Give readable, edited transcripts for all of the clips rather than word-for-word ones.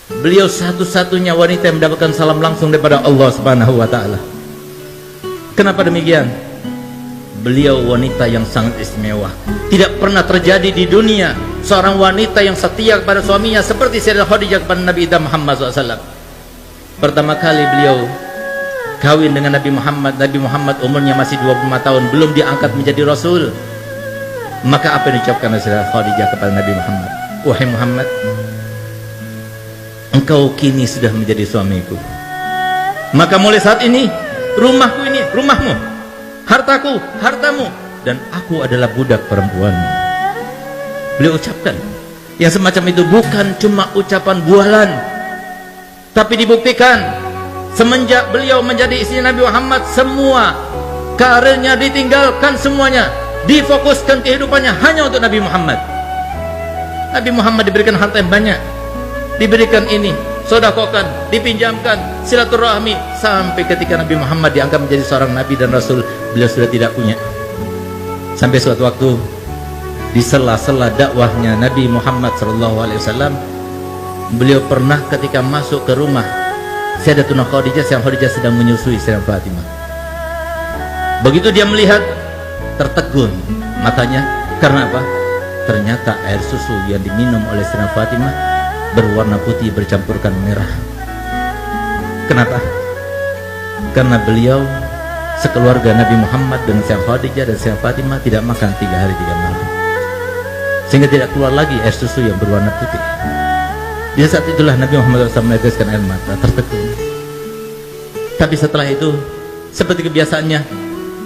Beliau satu-satunya wanita yang mendapatkan salam langsung daripada Allah Subhanahu wa taala. Kenapa demikian? Beliau wanita yang sangat istimewa. Tidak pernah terjadi di dunia seorang wanita yang setia kepada suaminya seperti Sayyidah Khadijah kepada Nabi Muhammad SAW. Pertama kali beliau kawin dengan Nabi Muhammad. Nabi Muhammad umurnya masih 25 tahun, belum diangkat menjadi Rasul. Maka apa yang diucapkan oleh Sayyidah Khadijah kepada Nabi Muhammad? Wahai Muhammad, engkau kini sudah menjadi suamiku. Maka mulai saat ini, rumahku ini rumahmu, hartaku hartamu, dan aku adalah budak perempuanmu. Beliau ucapkan yang semacam itu bukan cuma ucapan bualan, tapi dibuktikan semenjak beliau menjadi istri Nabi Muhammad, semua karirnya ditinggalkan, semuanya difokuskan kehidupannya hanya untuk Nabi Muhammad. Nabi Muhammad diberikan harta yang banyak, diberikan ini, sodakokan, dipinjamkan, silaturahmi, sampai ketika Nabi Muhammad diangkat menjadi seorang Nabi dan Rasul, beliau sudah tidak punya. Sampai suatu waktu di sela-sela dakwahnya Nabi Muhammad SAW, beliau pernah ketika masuk ke rumah Sayyidatuna Khadijah, Sayyidah Khadijah sedang menyusui Sayyidah Fatimah. Begitu dia melihat, tertegun matanya. Karena apa? Ternyata air susu yang diminum oleh Sayyidah Fatimah berwarna putih bercampurkan merah. Kenapa? Karena beliau sekeluarga Nabi Muhammad dengan Sayyidah Khadijah dan Sayyidah Fatimah tidak makan 3 hari 3 malam, sehingga tidak keluar lagi air susu yang berwarna putih. Di saat itulah Nabi Muhammad SAW meneteskan air mata, tertegun. Tapi setelah itu, seperti kebiasaannya,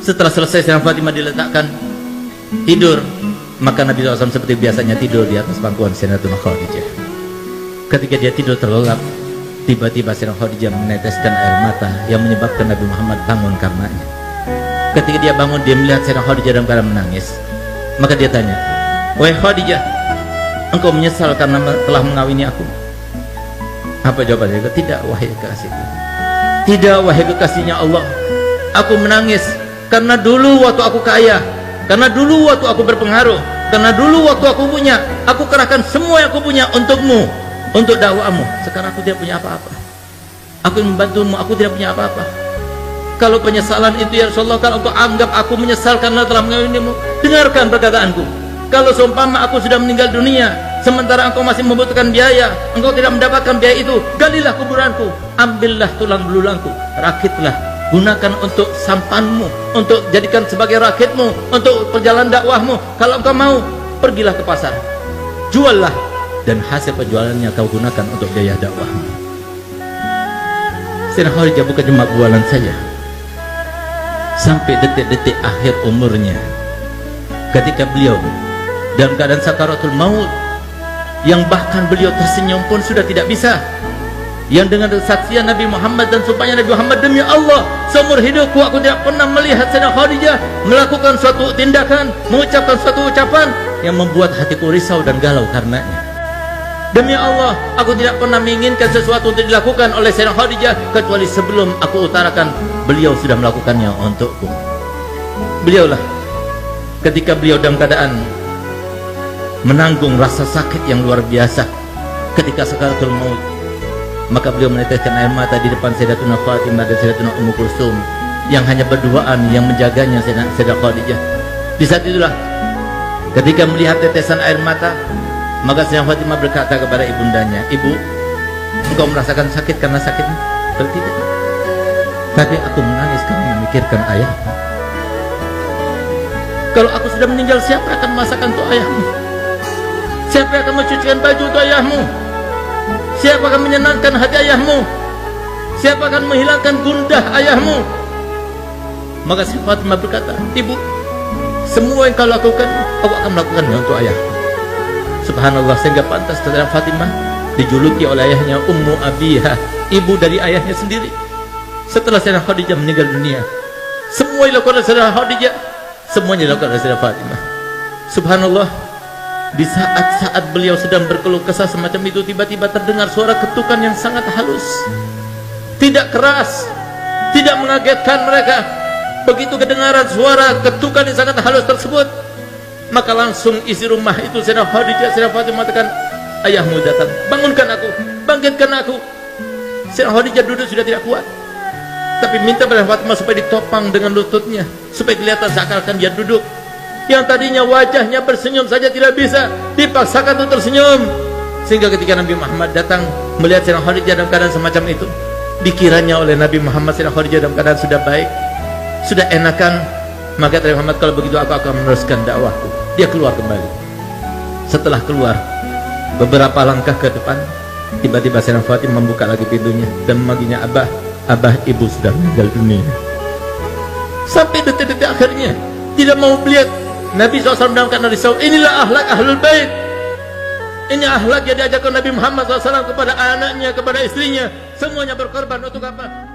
setelah selesai Sayyidah Fatimah diletakkan tidur, maka Nabi SAW seperti biasanya tidur di atas pangkuan Sayyidatuna Khadijah. Ketika dia tidur terlelap, tiba-tiba Sayyidah Khadijah meneteskan air mata yang menyebabkan Nabi Muhammad bangun karenanya. Ketika dia bangun, dia melihat Sayyidah Khadijah dalam keadaan menangis. Maka dia tanya, "Wahai Khadijah, engkau menyesal karena telah mengawini aku?" Apa jawabannya? "Tidak, wahai kekasihku. Tidak, wahai kekasihnya Allah. Aku menangis karena dulu waktu aku kaya, karena dulu waktu aku berpengaruh, karena dulu waktu aku punya, aku kerahkan semua yang aku punya untukmu, untuk dakwahmu. Sekarang aku tidak punya apa-apa. Aku membantumu, aku tidak punya apa-apa. Kalau penyesalan itu ya Rasulullah, kalau engkau anggap aku menyesal karena telah mengawinimu, dengarkan perkataanku. Kalau seumpama aku sudah meninggal dunia, sementara engkau masih membutuhkan biaya, engkau tidak mendapatkan biaya itu, galilah kuburanku, ambillah tulang belulangku, rakitlah, gunakan untuk sampanmu, untuk jadikan sebagai rakitmu, untuk perjalanan dakwahmu. Kalau engkau mau, pergilah ke pasar, juallah, dan hasil penjualannya kau gunakan untuk biaya dakwahmu." Sayyidah Khadijah bukan cuma bualan saja. Sampai detik-detik akhir umurnya, ketika beliau dalam keadaan sakaratul maut, yang bahkan beliau tersenyum pun sudah tidak bisa, yang dengan kesaksian Nabi Muhammad dan sumpahnya Nabi Muhammad, "Demi Allah, seumur hidupku aku tidak pernah melihat Sayyidah Khadijah melakukan suatu tindakan, mengucapkan suatu ucapan yang membuat hatiku risau dan galau karenanya. Demi Allah, aku tidak pernah menginginkan sesuatu untuk dilakukan oleh Sayyidah Khadijah kecuali sebelum aku utarakan, beliau sudah melakukannya untukku." Beliaulah ketika beliau dalam keadaan menanggung rasa sakit yang luar biasa ketika sakaratul maut, maka beliau meneteskan air mata di depan Sayyidatuna Fatimah dan Sayyidatuna Ummu Kulsum yang hanya berduaan yang menjaganya Sayyidah Khadijah. Di saat itulah ketika melihat tetesan air mata, maka Sayyidah Fatimah berkata kepada ibundanya, "Ibu, engkau merasakan sakit karena sakitmu?" "Tidak, tapi aku menangis karena memikirkan ayahmu. Kalau aku sudah meninggal, siapa akan masakan untuk ayahmu? Siapa akan mencucikan baju untuk ayahmu? Siapa akan menyenangkan hati ayahmu? Siapa akan menghilangkan gundah ayahmu?" Maka Sayyidah Fatimah berkata, "Ibu, semua yang kau lakukan, aku akan melakukannya untuk ayahku." Subhanallah, sehingga pantas Sayyidah Fatimah dijuluki oleh ayahnya Ummu Abiha, ibu dari ayahnya sendiri. Setelah Sayyidah Khadijah meninggal dunia, semua yang dilakukan oleh Sayyidah Khadijah, semuanya dilakukan oleh Sayyidah Fatimah. Subhanallah, di saat-saat beliau sedang berkeluh kesah semacam itu, tiba-tiba terdengar suara ketukan yang sangat halus, tidak keras, tidak mengagetkan mereka. Begitu kedengaran suara ketukan yang sangat halus tersebut, maka langsung isi rumah itu Sayyidah Khadijah, Sayyidah Fatimah mengatakan, "Ayahmu datang, bangunkan aku, bangkitkan aku. Sayyidah Khadijah duduk sudah tidak kuat, tapi minta pada Fatimah supaya ditopang dengan lututnya, supaya kelihatan seakan-akan dia duduk. Yang tadinya wajahnya bersenyum saja tidak bisa, dipaksakan untuk tersenyum. Sehingga ketika Nabi Muhammad datang melihat Sayyidah Khadijah dalam keadaan semacam itu, dikiranya oleh Nabi Muhammad Sayyidah Khadijah dalam keadaan sudah baik, sudah enakan. Maka Nabi Muhammad, kalau begitu aku akan meneruskan dakwahku. Dia keluar kembali. Setelah keluar beberapa langkah ke depan, tiba-tiba Sayyidah Fatimah membuka lagi pintunya dan memanggilnya, Abah, Abah, ibu sudah meninggal dunia. Sampai detik-detik akhirnya tidak mau melihat Nabi SAW dalam keadaan risau. Inilah akhlak ahlul bait. Ini akhlak yang diajarkan Nabi Muhammad SAW kepada anaknya, kepada istrinya. Semuanya berkorban untuk apa?